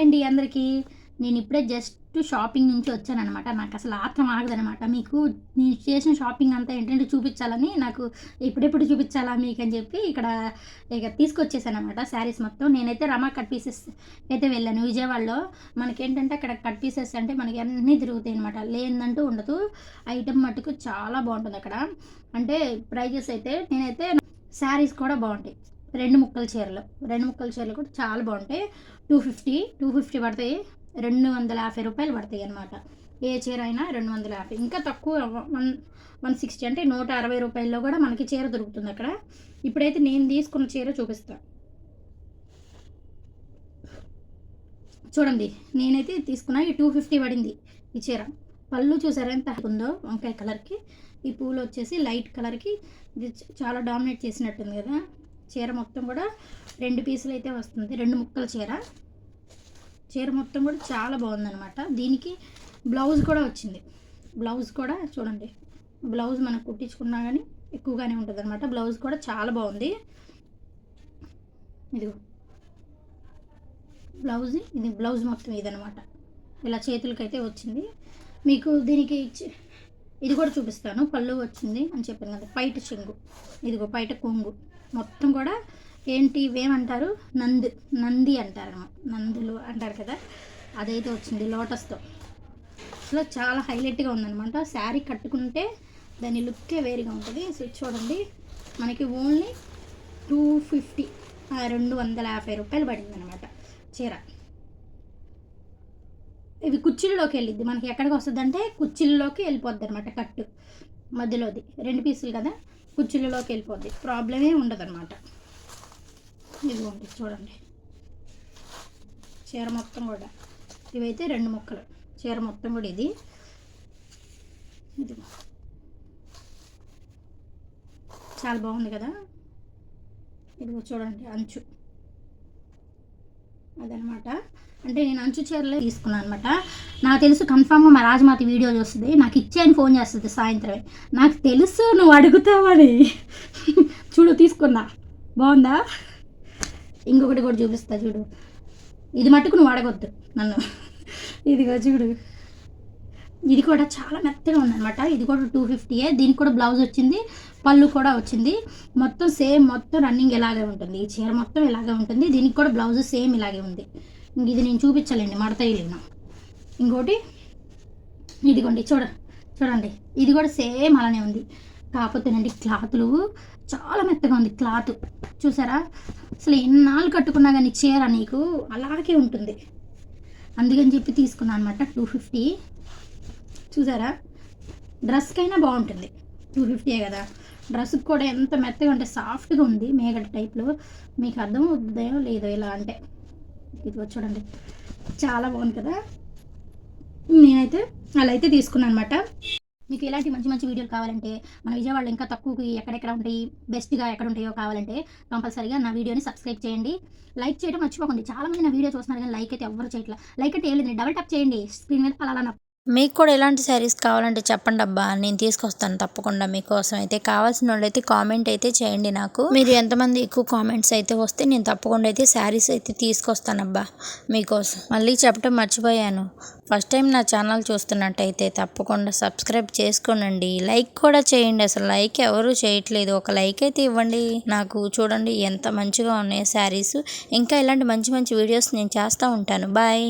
అండి అందరికీ. నేను ఇప్పుడే జస్ట్ షాపింగ్ నుంచి వచ్చాననమాట. నాకు అసలు ఆత్రం ఆగదనమాట. మీకు నేను చేసిన షాపింగ్ అంతా ఏంటంటే చూపించాలని, నాకు ఎప్పుడెప్పుడు చూపించాలా మీకు అని చెప్పి ఇక్కడ ఇక తీసుకొచ్చేసానమాట శారీస్ మొత్తం. నేనైతే రమా కట్ పీసెస్ అయితే వెళ్ళాను విజయవాడలో. మనకేంటంటే అక్కడ కట్ పీసెస్ అంటే మనకి అన్నీ తిరుగుతాయి అనమాట, లేదంటూ ఉండదు. ఐటమ్ మటుకు చాలా బాగుంటుంది అక్కడ. అంటే ప్రైజెస్ అయితే నేనైతే శారీస్ కూడా బాగుంటాయి. రెండు ముక్కల చీరలు కూడా చాలా బాగుంటాయి. 250 పడతాయి. 250 రూపాయలు పడతాయి అనమాట. ఏ చీర అయినా 250, ఇంకా తక్కువ 160 అంటే 160 రూపాయల్లో కూడా మనకి చీర దొరుకుతుంది అక్కడ. ఇప్పుడైతే నేను తీసుకున్న చీర చూపిస్తాను చూడండి. నేనైతే తీసుకున్నా, ఈ 250 పడింది ఈ చీర. పళ్ళు చూసారా ఎంత ఉందో, వంకాయ కలర్కి. ఈ పూలు వచ్చేసి లైట్ కలర్కి. ఇది చాలా డామినేట్ చేసినట్టుంది కదా. చీర మొత్తం కూడా 2 పీసులు అయితే వస్తుంది, 2 ముక్కల చీర మొత్తం కూడా చాలా బాగుందనమాట. దీనికి బ్లౌజ్ కూడా వచ్చింది. బ్లౌజ్ కూడా చూడండి, బ్లౌజ్ మనం కుట్టించుకున్నా కానీ ఎక్కువగానే ఉంటుంది అనమాట. బ్లౌజ్ కూడా చాలా బాగుంది. ఇదిగో బ్లౌజ్, ఇది బ్లౌజ్ మొత్తం ఇదనమాట. ఇలా చేతులకైతే వచ్చింది. మీకు దీనికి ఇది కూడా చూపిస్తాను. పళ్ళు వచ్చింది అని చెప్పాను కదా, పైట చెంగు, ఇదిగో పైట కొంగు మొత్తం కూడా ఏంటి ఇవేమంటారు, నంది అంటారు, నందులు అంటారు కదా, అదైతే వచ్చింది లోటస్తో. అసలు చాలా హైలైట్గా ఉందన్నమాట. శారీ కట్టుకుంటే దాని లుక్కే వేరుగా ఉంటుంది. సో చూడండి, మనకి ఓన్లీ 250 రూపాయలు పడింది అనమాట చీర. ఇవి కుర్చీలలోకి వెళ్ళిద్ది, మనకి ఎక్కడికి వస్తుంది అంటే కుర్చీలలోకి వెళ్ళిపోద్ది అనమాట. కట్టు మధ్యలోది 2 పీసులు కదా, కుర్చీలలోకి వెళ్ళిపోద్ది, ప్రాబ్లమే ఉండదు అనమాట. ఇదిగోండి చూడండి, చీర మొత్తం కూడా ఇవైతే 2 ముక్కలు, చీర మొత్తం కూడా ఇది చాలా బాగుంది కదా. ఇదిగో చూడండి అంచు, అదనమాట. అంటే నేను అంచు చీరలే తీసుకున్నాను అనమాట. నాకు తెలుసు కన్ఫామ్గా మా రాజమాత వీడియో చూస్తుంది, నాకు ఇచ్చేయని ఫోన్ చేస్తుంది సాయంత్రమే. నాకు తెలుసు నువ్వు అడుగుతావని. చూడు తీసుకున్నా, బాగుందా? ఇంకొకటి కూడా చూపిస్తా చూడు. ఇది మట్టుకు నువ్వు అడగొద్దు నన్ను. ఇదిగో చూడు, ఇది కూడా చాలా మెత్తగా ఉందన్నమాట. ఇది కూడా 250. దీనికి కూడా బ్లౌజ్ వచ్చింది, పళ్ళు కూడా వచ్చింది. మొత్తం సేమ్, మొత్తం రన్నింగ్ ఇలాగే ఉంటుంది. ఈ చీర మొత్తం ఇలాగే ఉంటుంది. దీనికి కూడా బ్లౌజ్ సేమ్ ఇలాగే ఉంది. ఇది నేను చూపించలేండి, మడతయ్యలేను. ఇంకోటి ఇదిగోండి చూడండి, ఇది కూడా సేమ్ అలానే ఉంది. కాకపోతేనండి క్లాతులు చాలా మెత్తగా ఉంది. క్లాత్ చూసారా, అసలు ఎన్నాళ్ళు కట్టుకున్నా కానీ చీర నీకు అలాగే ఉంటుంది. అందుకని చెప్పి తీసుకున్నాను అనమాట. 250 చూసారా, డ్రెస్కైనా బాగుంటుంది. 250 కదా, డ్రెస్కి కూడా ఎంత మెత్తగా అంటే సాఫ్ట్గా ఉంది, మేగడ టైప్లో. మీకు అర్థం అవుతుందో లేదో ఇలా అంటే. ఇదిగో చూడండి, చాలా బాగుంది కదా. నేనైతే అలా అయితే తీసుకున్నాను అనమాట. మీకు ఇలాంటి మంచి మంచి వీడియోలు కావాలంటే, మన విజయవాడలో ఇంకా తక్కువకి ఎక్కడెక్కడ ఉంటాయి, బెస్ట్గా ఎక్కడ ఉంటాయో కావాలంటే కంపల్సరీగా నా వీడియోని సబ్స్క్రైబ్ చేయండి. లైక్ చేయడం మర్చిపోకండి. చాలామంది నా వీడియో చూస్తున్నారు కానీ లైక్ అయితే ఎవరు చేయట్లా. లైక్ అంటే ఏం లేదు, డబల్ టాప్ చేయండి స్క్రీన్ మీద. అలా మీకు కూడా ఎలాంటి శారీస్ కావాలంటే చెప్పండి అబ్బా, నేను తీసుకొస్తాను తప్పకుండా మీకోసం. అయితే కావాల్సిన వాళ్ళు అయితే కామెంట్ అయితే చేయండి నాకు. మీరు ఎంతమంది ఎక్కువ కామెంట్స్ అయితే వస్తే నేను తప్పకుండా అయితే శారీస్ అయితే తీసుకొస్తానబ్బా మీకోసం. మళ్ళీ చెప్పడం మర్చిపోయాను, ఫస్ట్ టైం నా ఛానల్ చూస్తున్నట్టయితే తప్పకుండా సబ్స్క్రైబ్ చేసుకోనండి. లైక్ కూడా చేయండి, అసలు లైక్ ఎవరు చేయట్లేదు, ఒక లైక్ అయితే ఇవ్వండి నాకు. చూడండి ఎంత మంచిగా ఉన్నాయి శారీస్. ఇంకా ఇలాంటి మంచి మంచి వీడియోస్ నేను చేస్తూ ఉంటాను. బాయ్.